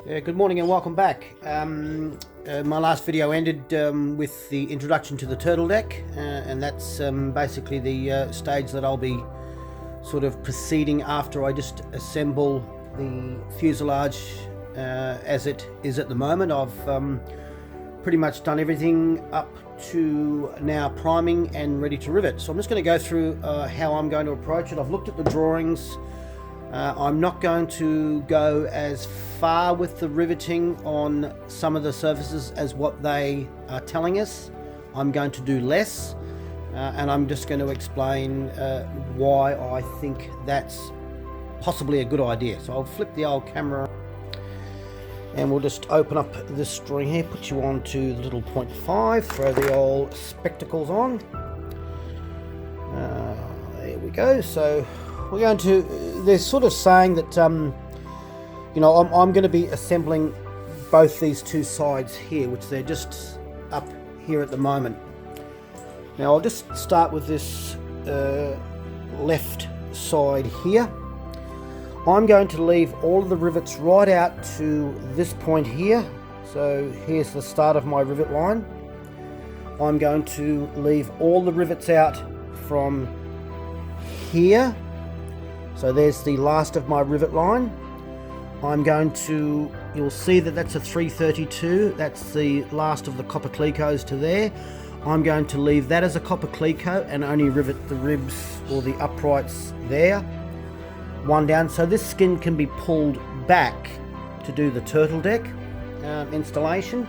Good morning and welcome back. My last video ended with the introduction to the turtle deck, and that's basically the stage that I'll be sort of proceeding after I just assemble the fuselage as it is at the moment. I've pretty much done everything up to now priming and ready to rivet. So I'm just going to go through how I'm going to approach it. I've looked at the drawings. I'm not going to go as far with the riveting on some of the surfaces as what they are telling us. I'm going to do less, and I'm just going to explain why I think that's possibly a good idea. So I'll flip the old camera and we'll just open up this drawing here, put you on to the little 0.5, throw the old spectacles on. There we go. So we're going to, they're sort of saying that, you know, I'm going to be assembling both these two sides here, which they're just up here at the moment. Now I'll just start with this left side here. I'm going to leave all of the rivets right out to this point here. So here's the start of my rivet line. I'm going to leave all the rivets out from here. So there's the last of my rivet line. I'm going to, you'll see that that's a 332. That's the last of the copper clecos to there. I'm going to leave that as a copper cleco and only rivet the ribs or the uprights there. One down. So this skin can be pulled back to do the turtle deck installation.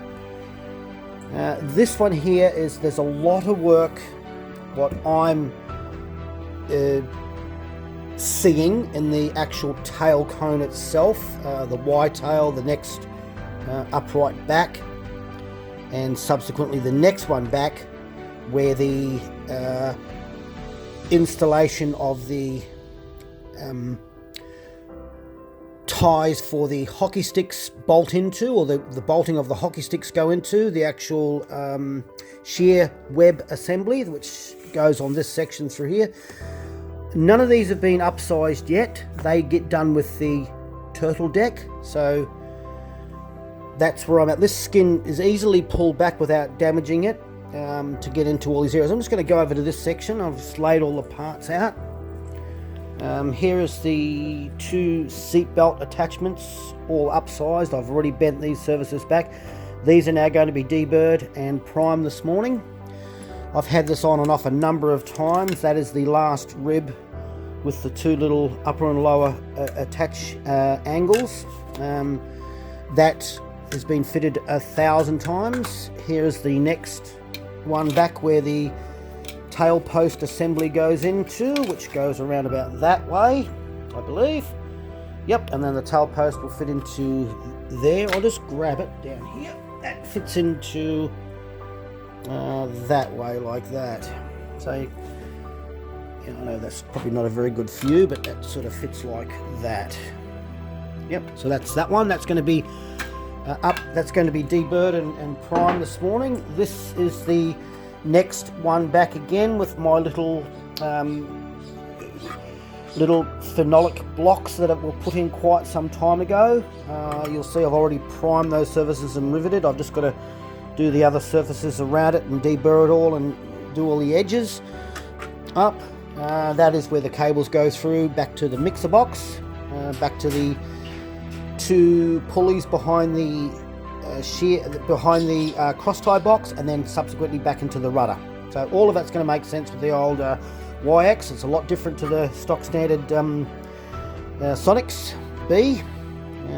This one here is, there's a lot of work what I'm seeing in the actual tail cone itself, the Y tail, the next upright back, and subsequently the next one back, where the installation of the ties for the hockey sticks bolt into, or the bolting of the hockey sticks go into the actual shear web assembly, which goes on this section through here. None of these have been upsized yet. They get done with the turtle deck, so that's where I'm at. This skin is easily pulled back without damaging it to get into all these areas. I'm just going to go over to this section. I've just laid all the parts out. Here is the two seatbelt attachments, all upsized. I've already bent these surfaces back. These are now going to be deburred and primed this morning. I've had this on and off a number of times. That is the last rib with the two little upper and lower attach angles. That has been fitted 1,000 times. Here is the next one back where the tail post assembly goes into, which goes around about that way, I believe. Yep, and then the tail post will fit into there. I'll just grab it down here. That fits into that way, like that. So yeah, I know that's probably not a very good view, but that sort of fits like that. Yep, so that's that one. That's going to be up. That's going to be deburred and primed this morning. This is the next one back again with my little little phenolic blocks that were put in quite some time ago. You'll see I've already primed those surfaces and riveted. I've just got to do the other surfaces around it and deburr it all and do all the edges up. That is where the cables go through back to the mixer box, back to the two pulleys behind the cross tie box, and then subsequently back into the rudder. So all of that's going to make sense with the old Waiex. It's a lot different to the stock standard Sonex B.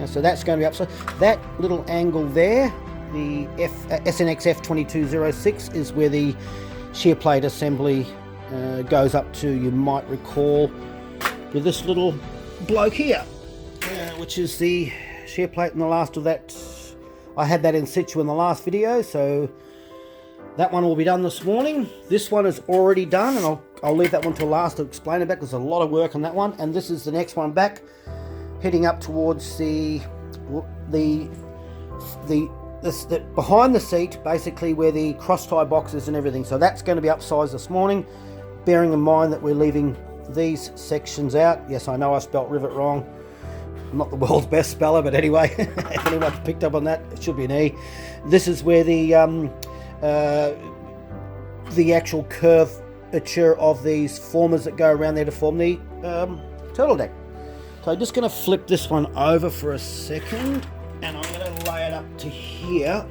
So that's going to be up. So that little angle there, the SNX F2206, is where the shear plate assembly goes up to. You might recall with this little bloke here, which is the shear plate, and the last of that. I had that in situ in the last video, so that one will be done this morning. This one is already done, and I'll leave that one till last to explain it back. There's a lot of work on that one, and this is the next one back, heading up towards the behind the seat, basically where the cross tie box is and everything. So that's going to be upsized this morning, bearing in mind that we're leaving these sections out. Yes, I know I spelt rivet wrong. I'm not the world's best speller, but anyway, if anyone's picked up on that, it should be an E. This is where the actual curvature of these formers that go around there to form the turtle deck. So I'm just going to flip this one over for a second, and I'm going to lay it up to here.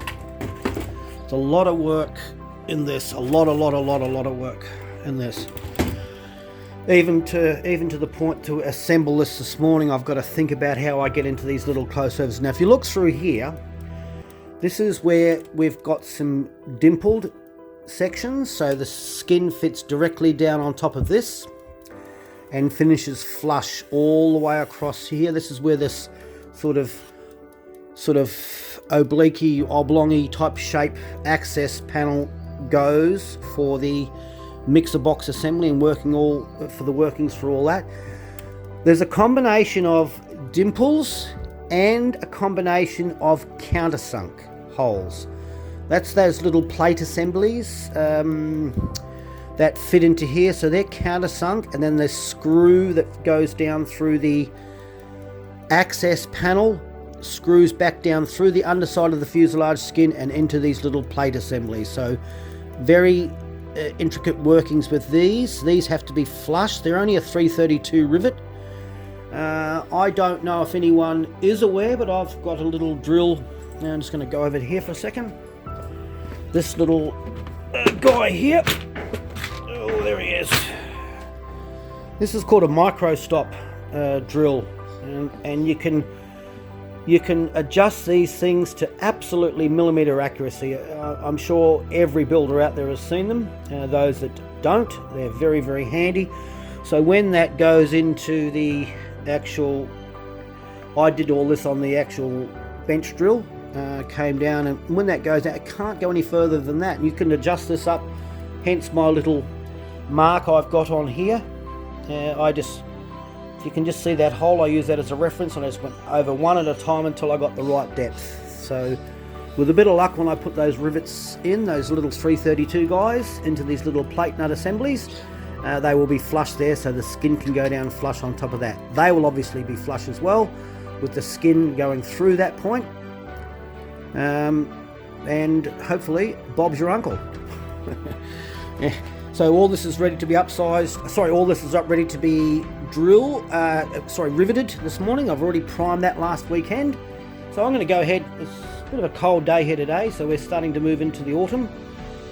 It's a lot of work in this, a lot of work in this. Even to the point to assemble this morning, I've got to think about how I get into these little close-overs. Now, if you look through here, this is where we've got some dimpled sections, so the skin fits directly down on top of this and finishes flush all the way across here. This is where this sort of obliquey, oblongy type shape access panel goes for the mixer box assembly and workings for all that. There's a combination of dimples and a combination of countersunk holes. That's those little plate assemblies that fit into here, so they're countersunk, and then the screw that goes down through the access panel screws back down through the underside of the fuselage skin and into these little plate assemblies. So very intricate workings with these. These have to be flush. They're only a 332 rivet. I don't know if anyone is aware, but I've got a little drill. Now I'm just going to go over here for a second. This little guy here. Oh, there he is. This is called a micro stop drill, and you can adjust these things to absolutely millimeter accuracy. I'm sure every builder out there has seen them. Those that don't, they're very, very handy. So when that goes into the actual, I did all this on the actual bench drill, came down, and when that goes out, it can't go any further than that. You can adjust this up, hence my little mark I've got on here. If you can just see that hole, I use that as a reference, and I just went over one at a time until I got the right depth. So with a bit of luck, when I put those rivets in, those little 332 guys, into these little plate nut assemblies, they will be flush there, so the skin can go down flush on top of that. They will obviously be flush as well, with the skin going through that point. And hopefully Bob's your uncle. Yeah. So all this is ready to be upsized. Sorry, all this is ready to be riveted this morning. I've already primed that last weekend. So I'm going to go ahead. It's a bit of a cold day here today, so we're starting to move into the autumn.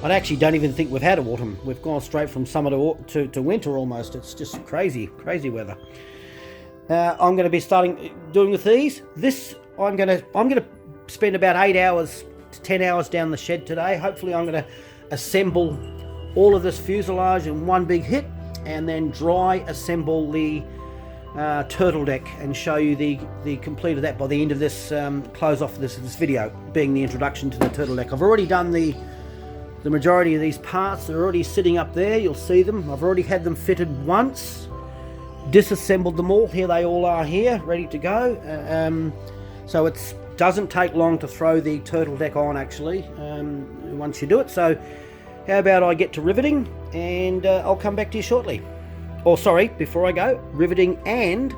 I actually don't even think we've had autumn. We've gone straight from summer to winter almost. It's just crazy weather. I'm going to be doing with these. This I'm going to spend about 8 hours to 10 hours down the shed today. Hopefully I'm going to assemble all of this fuselage in one big hit, and then dry assemble the turtle deck and show you the complete of that by the end of this close off this video, being the introduction to the turtle deck. I've already done the majority of these parts. They're already sitting up there. You'll see them. I've already had them fitted once, disassembled them all. Here they all are here, ready to go. So it doesn't take long to throw the turtle deck on, actually, once you do it. So how about I get to riveting, and I'll come back to you shortly. Or sorry, before I go, riveting and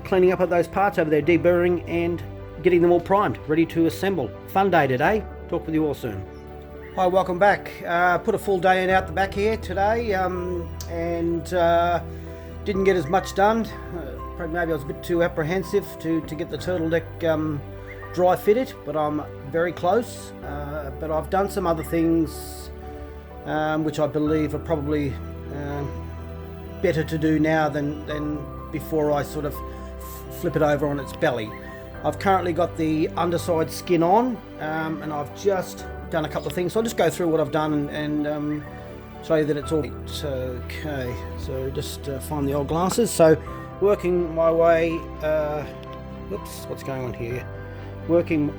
cleaning up of those parts over there, deburring and getting them all primed, ready to assemble. Fun day today. Talk with you all soon. Hi, welcome back. Put a full day in out the back here today, and didn't get as much done. Maybe I was a bit too apprehensive to get the turtle deck dry fitted, but I'm very close. But I've done some other things which I believe are probably better to do now than before I sort of flip it over on its belly. I've currently got the underside skin on, and I've just done a couple of things, so I'll just go through what I've done and show you that it's all okay. So just find the old glasses. So working my way, whoops, what's going on here? Working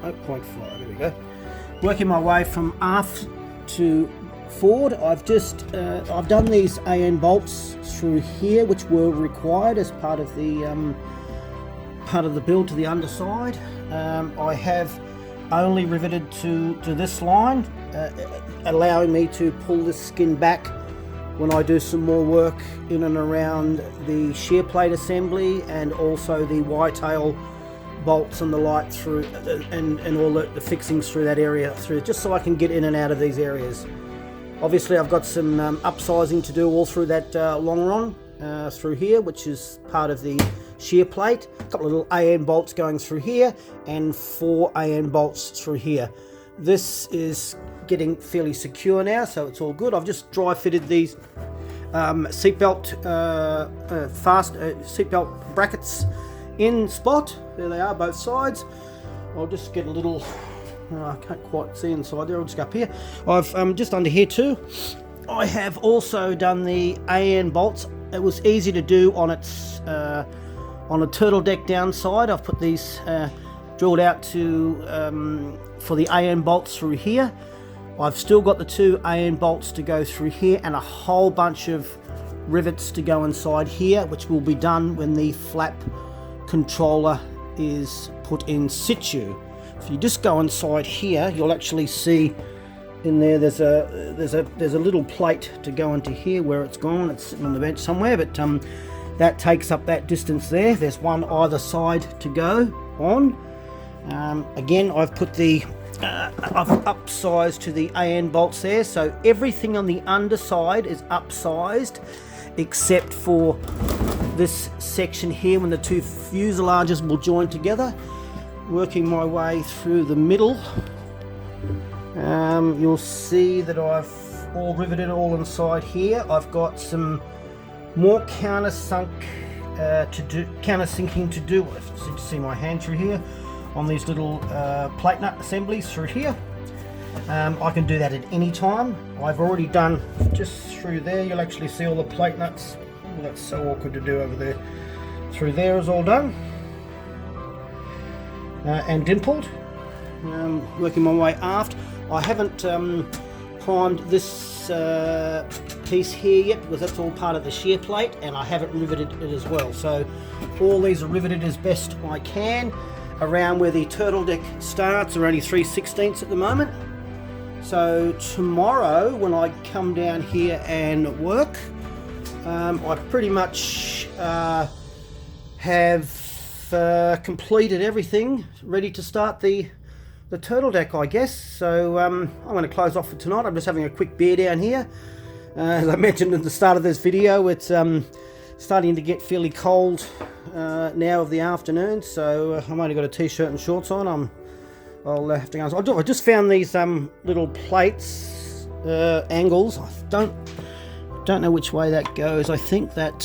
0.5, there we go. Working my way from aft to forward. I've done these AN bolts through here, which were required as part of the build to the underside. I have only riveted to this line, allowing me to pull this skin back when I do some more work in and around the shear plate assembly and also the Y-tail bolts and the light through, and all the fixings through that area, through, just so I can get in and out of these areas. Obviously I've got some upsizing to do all through that long run through here, which is part of the shear plate. A couple of little AN bolts going through here and 4 AN bolts through here. This is getting fairly secure now, so it's all good. I've just dry fitted these seatbelt seatbelt brackets in spot. There they are, both sides. I'll just get a little, I can't quite see inside there, I'll just go up here. I've just under here too, I have also done the AN bolts. It was easy to do on its on a turtle deck downside. I've put these drilled out to for the AN bolts through here. I've still got the 2 AN bolts to go through here and a whole bunch of rivets to go inside here, which will be done when the flap controller is put in situ. If you just go inside here, you'll actually see in there there's a little plate to go into here where it's gone. It's sitting on the bench somewhere, but that takes up that distance there. There's one either side to go on. Again, I've put the I've upsized to the AN bolts there, so everything on the underside is upsized except for this section here when the 2 fuselages will join together. Working my way through the middle, you'll see that I've all riveted all inside here. I've got some more countersinking to do. If you see my hand through here on these little plate nut assemblies through here. I can do that at any time. I've already done just through there. You'll actually see all the plate nuts. Oh, that's so awkward to do over there. Through there is all done and dimpled. Working my way aft. I haven't primed this piece here yet because that's all part of the shear plate, and I haven't riveted it as well. So all these are riveted as best I can. Around where the turtle deck starts are only 3/16 at the moment. So tomorrow when I come down here and work, I pretty much have completed everything, ready to start the turtle deck, I guess. So I'm going to close off for tonight. I'm just having a quick beer down here. As I mentioned at the start of this video, it's starting to get fairly cold now of the afternoon, so I've only got a t-shirt and shorts on. I'll have to go. I just found these little plates, angles. I don't know which way that goes. I think that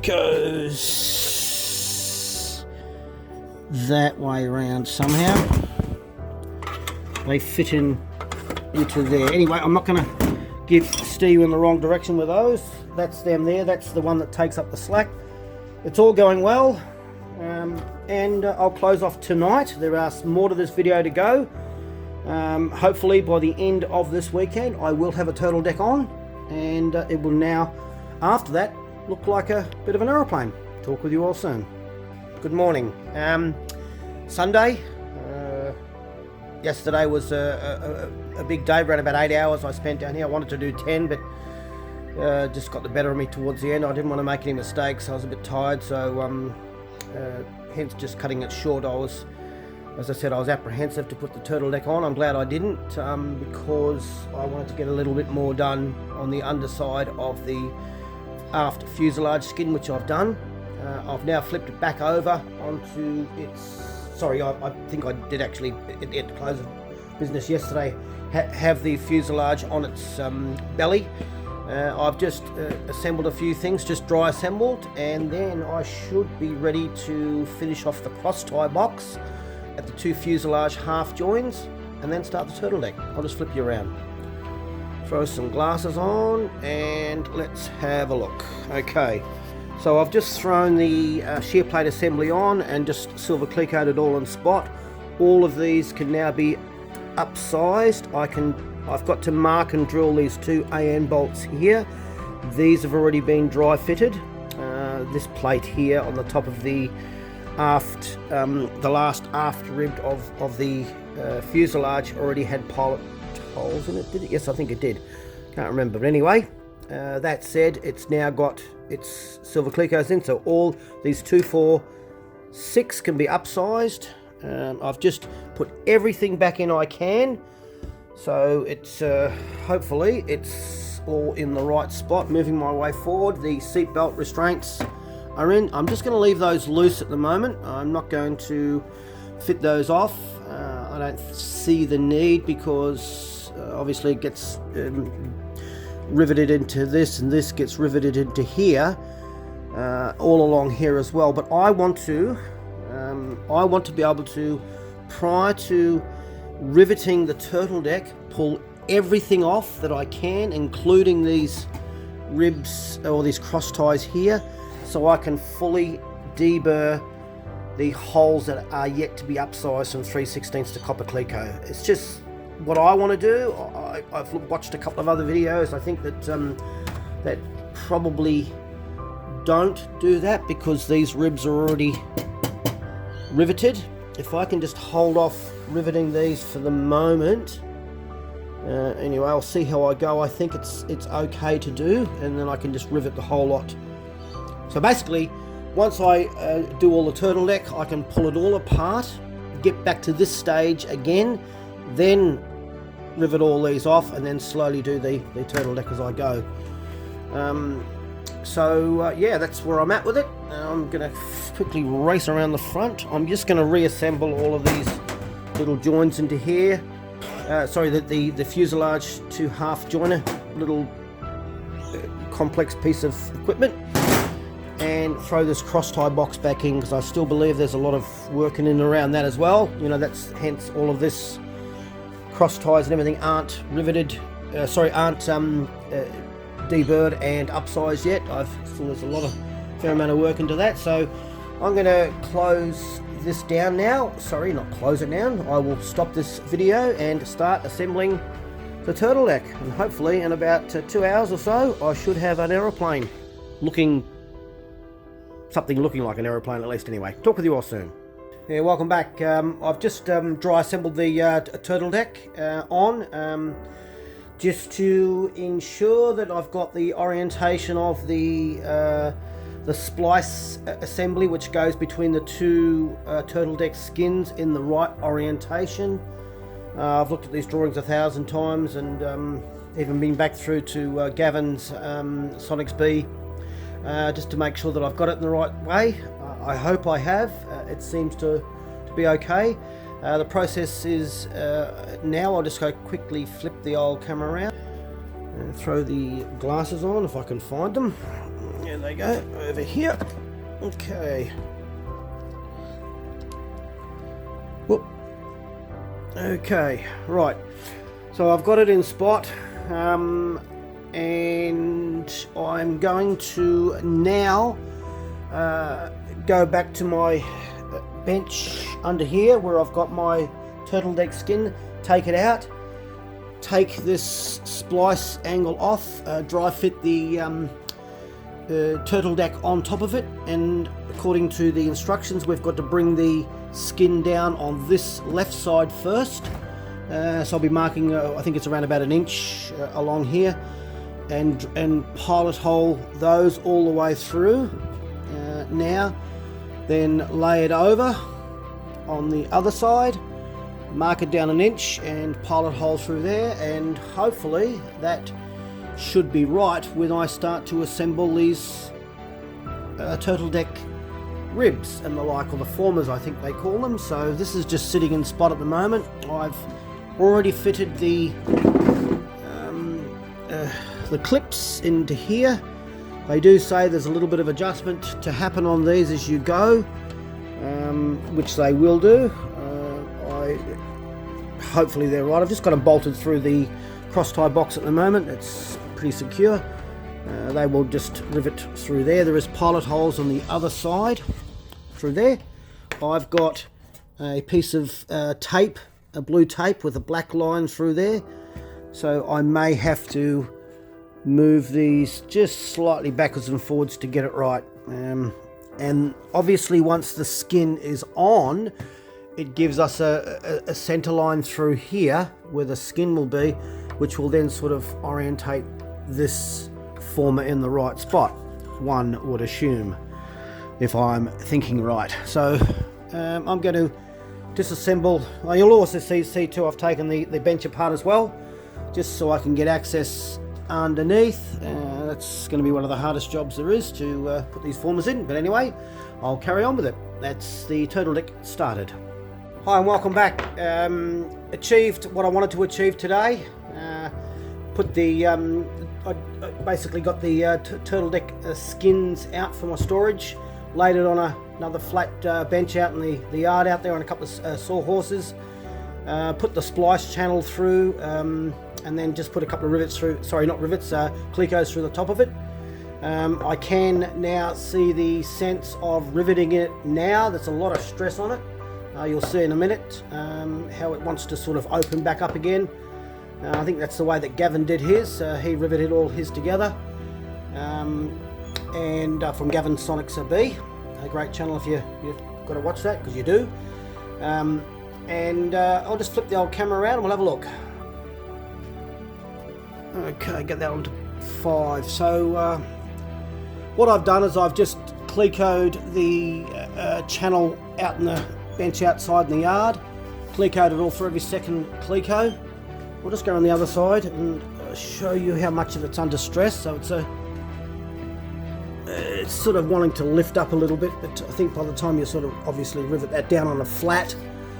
goes that way around somehow. They fit into there. Anyway, I'm not going to steer you in the wrong direction with those. That's them there. That's the one that takes up the slack. It's all going well, and I'll close off tonight. There are more to this video to go. Hopefully by the end of this weekend I will have a turtle deck on, and it will now, after that, look like a bit of an aeroplane. Talk with you all soon. Good morning. Sunday. Yesterday was a big day, around about 8 hours I spent down here. I wanted to do 10, but just got the better of me towards the end. I didn't want to make any mistakes. I was a bit tired, so hence just cutting it short. As I said, I was apprehensive to put the turtle deck on. I'm glad I didn't, because I wanted to get a little bit more done on the underside of the aft fuselage skin, which I've done. I've now flipped it back over onto its... Sorry, I think I did actually, at the close of business yesterday, have the fuselage on its belly. I've just assembled a few things, just dry assembled, and then I should be ready to finish off the cross tie box at the 2 fuselage half joins, and then start the turtle deck. I'll just flip you around. Throw some glasses on, and let's have a look. Okay. So I've just thrown the shear plate assembly on and just silver clear coated all on spot. All of these can now be upsized. I've got to mark and drill these 2 AN bolts here. These have already been dry fitted. This plate here on the top of the aft, the last aft rib of the fuselage already had pilot holes in it, did it? Yes, I think it did. Can't remember, but anyway, that said, it's now got its silver clecos in, so all these 2, 4, 6 can be upsized. I've just put everything back in I can, so it's hopefully it's all in the right spot. Moving my way forward, the seat belt restraints are in. I'm just going to leave those loose at the moment. I'm not going to fit those off. I don't see the need, because obviously it gets riveted into this, and this gets riveted into here, all along here as well. But I want to be able to, prior to riveting the turtle deck, pull everything off that I can, including these ribs or these cross ties here, so I can fully deburr the holes that are yet to be upsized from 3/16 to copper cleco. It's just what I want to do. I've watched a couple of other videos. I think that that probably don't do that, because these ribs are already riveted. If I can just hold off riveting these for the moment, anyway, I'll see how I go. I think it's okay to do, and then I can just rivet the whole lot. So basically, once I do all the turtleneck, I can pull it all apart, get back to this stage again, then rivet all these off, and then slowly do the turtleneck as I go. Yeah, that's where I'm at with it. I'm going to quickly race around the front. I'm just going to reassemble all of these little joints into here. Sorry, the fuselage to half joiner, little complex piece of equipment, and throw this cross tie box back in, because I still believe there's a lot of working in and around that as well. You know, that's hence all of this cross ties and everything aren't riveted, aren't deburred and upsized yet. There's a fair amount of work into that, so I'm going to close this down now. Sorry, not close it down. I will stop this video and start assembling the turtleneck, and hopefully in about 2 hours or so I should have an aeroplane something looking like an aeroplane, at least. Anyway, talk with you all soon. Yeah, welcome back. I've just dry assembled the turtle deck on, just to ensure that I've got the orientation of the splice assembly, which goes between the two turtle deck skins, in the right orientation. I've looked at these drawings 1,000 times, and even been back through to Gavin's Sonex B, just to make sure that I've got it in the right way. I hope I have. It seems to be okay. The process is now I'll just go quickly flip the old camera around and throw the glasses on if I can find them. There they go, over here. Okay. Whoop. Okay, right. So I've got it in spot, and I'm going to now go back to my bench under here where I've got my turtle deck skin, take it out, take this splice angle off, dry fit the turtle deck on top of it, and according to the instructions we've got to bring the skin down on this left side first. So I'll be marking, I think it's around about 1 inch along here, and pilot hole those all the way through. Now then lay it over on the other side, mark it down 1 inch and pilot hole through there, and hopefully that should be right when I start to assemble these turtle deck ribs and the like, or the formers I think they call them. So this is just sitting in spot at the moment. I've already fitted the clips into here. They do say there's a little bit of adjustment to happen on these as you go, which they will do. Hopefully they're right. I've just got them bolted through the cross tie box at the moment. It's pretty secure. They will just rivet through there. There is pilot holes on the other side through there. I've got a piece of tape, a blue tape with a black line through there, so I may have to move these just slightly backwards and forwards to get it right. And obviously once the skin is on, it gives us a center line through here where the skin will be, which will then sort of orientate this former in the right spot, one would assume, if I'm thinking right. So I'm going to disassemble. You'll also see too, I've taken the bench apart as well, just so I can get access underneath. That's going to be one of the hardest jobs there is, to put these formers in, but anyway, I'll carry on with it. That's the turtle deck started. Hi and welcome back. Achieved what I wanted to achieve today. Put the I basically got the turtle deck skins out for my storage, laid it on another flat bench out in the yard out there on a couple of sawhorses, put the splice channel through, and then just put a couple of rivets through, sorry, not rivets, clecos through the top of it. I can now see the sense of riveting it now. There's a lot of stress on it. You'll see in a minute how it wants to sort of open back up again. I think that's the way that Gavin did his. He riveted all his together. And from Gavin Sonex Waiex, a great channel if you've got to watch that, because you do. I'll just flip the old camera around and we'll have a look. Okay, get that onto 5. So what I've done is I've just clecoed the channel out in the bench outside in the yard, clecoed it all through every second cleco. We'll just go on the other side and show you how much of it's under stress. So it's sort of wanting to lift up a little bit, but I think by the time you sort of obviously rivet that down on a flat,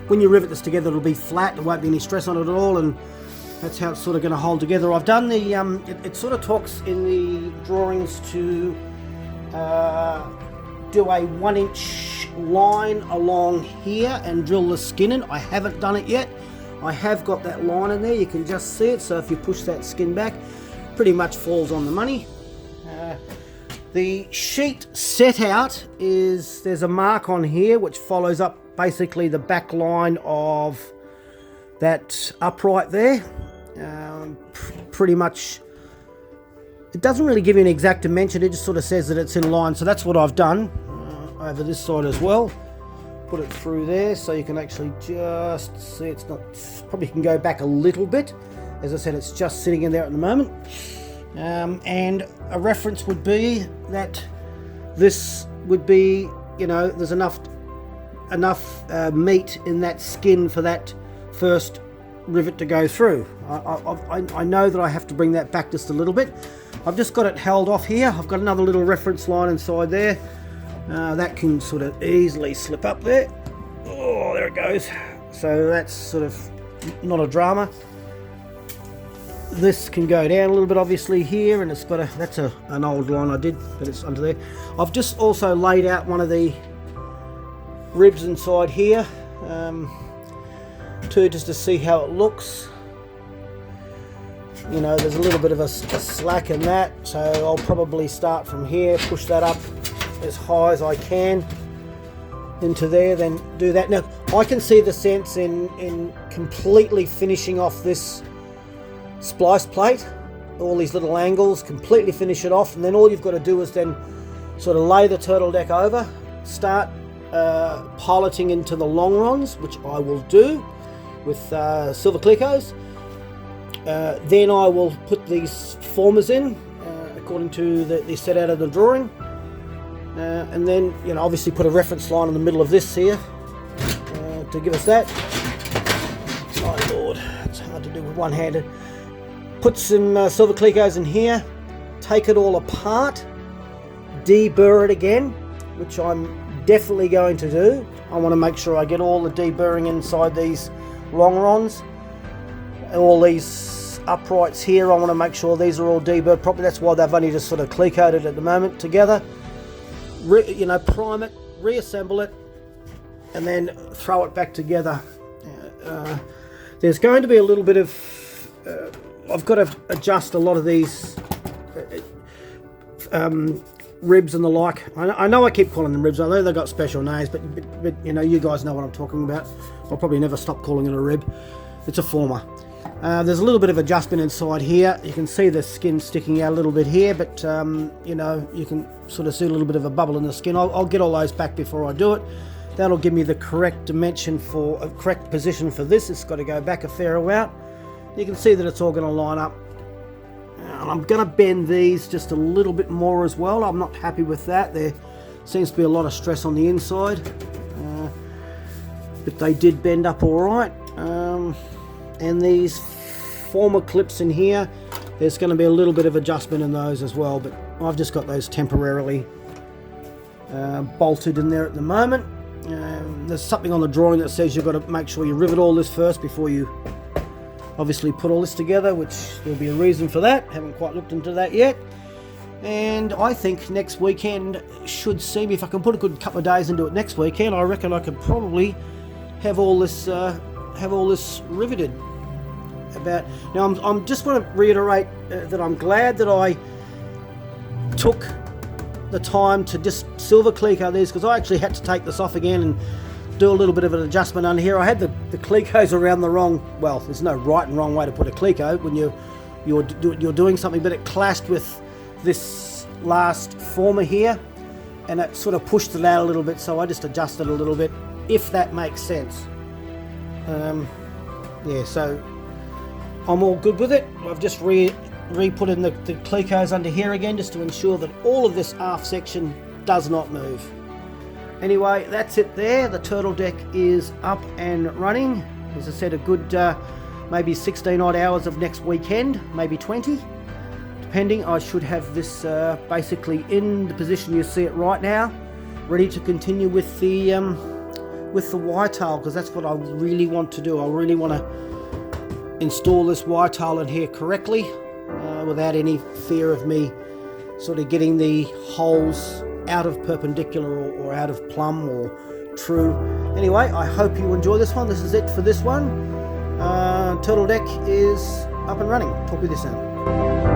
when you rivet this together it'll be flat, there won't be any stress on it at all, and that's how it's sort of going to hold together. I've done the, it sort of talks in the drawings to do a 1-inch line along here and drill the skin in. I haven't done it yet. I have got that line in there, you can just see it, so if you push that skin back, pretty much falls on the money. The sheet set out is, there's a mark on here which follows up basically the back line of that upright there. Pretty much, it doesn't really give you an exact dimension, it just sort of says that it's in line, so that's what I've done over this side as well. Put it through there so you can actually just see it's not, probably can go back a little bit. As I said, it's just sitting in there at the moment. And a reference would be that this would be, you know, there's enough meat in that skin for that first rivet to go through. I know that I have to bring that back just a little bit. I've just got it held off here. I've got another little reference line inside there. That can sort of easily slip up there. Oh, there it goes. So that's sort of not a drama. This can go down a little bit obviously here, and it's got a, that's an old line I did, but it's under there. I've just also laid out one of the ribs inside here too, just to see how it looks. You know, there's a little bit of a slack in that, so I'll probably start from here, push that up as high as I can into there, then do that. Now I can see the sense in completely finishing off this splice plate, all these little angles, completely finish it off, and then all you've got to do is then sort of lay the turtle deck over, start piloting into the longerons, which I will do with silver clecos. Then I will put these formers in according to the set out of the drawing. And then, you know, obviously put a reference line in the middle of this here to give us that. Oh Lord, it's hard to do with one-handed. Put some silver clecos in here, take it all apart, deburr it again, which I'm definitely going to do. I want to make sure I get all the deburring inside these longerons. All these uprights here, I want to make sure these are all deburred properly. That's why they've only just sort of clecoed at the moment together. You know, prime it, reassemble it, and then throw it back together. There's going to be a little bit of I've got to adjust a lot of these ribs and the like. I know I keep calling them ribs, I know they've got special names, but you know, you guys know what I'm talking about. I'll probably never stop calling it a rib. It's a former. There's a little bit of adjustment inside here. You can see the skin sticking out a little bit here, but you know, you can sort of see a little bit of a bubble in the skin. I'll get all those back before I do it. That'll give me the correct dimension for a correct position for this. It's got to go back a fair amount. You can see that it's all going to line up. And I'm going to bend these just a little bit more as well. I'm not happy with that. There seems to be a lot of stress on the inside, but they did bend up all right. And these former clips in here, there's going to be a little bit of adjustment in those as well, but I've just got those temporarily bolted in there at the moment. There's something on the drawing that says you've got to make sure you rivet all this first before you obviously put all this together, which there'll be a reason for that. Haven't quite looked into that yet. And I think next weekend should see me, if I can put a good couple of days into it next weekend, I reckon I could probably have all this riveted. Now I'm just want to reiterate that I'm glad that I took the time to just silver cleco these, because I actually had to take this off again and do a little bit of an adjustment under here. I had the clecos around the wrong, well, there's no right and wrong way to put a cleco when you're doing something, but it clashed with this last former here and it sort of pushed it out a little bit, so I just adjusted a little bit, if that makes sense. Yeah, so I'm all good with it. I've just re-put in the clecos under here again, just to ensure that all of this aft section does not move. Anyway, that's it there. The turtle deck is up and running. As I said, a good maybe 16 odd hours of next weekend, maybe 20, depending. I should have this basically in the position you see it right now, ready to continue with the Y-tail, because that's what I really want to do. I really want to install this Y-tail in here correctly, without any fear of me sort of getting the holes out of perpendicular or out of plumb or true. Anyway, I hope you enjoy this one. This is it for this one. Turtle deck is up and running. Talk with you soon.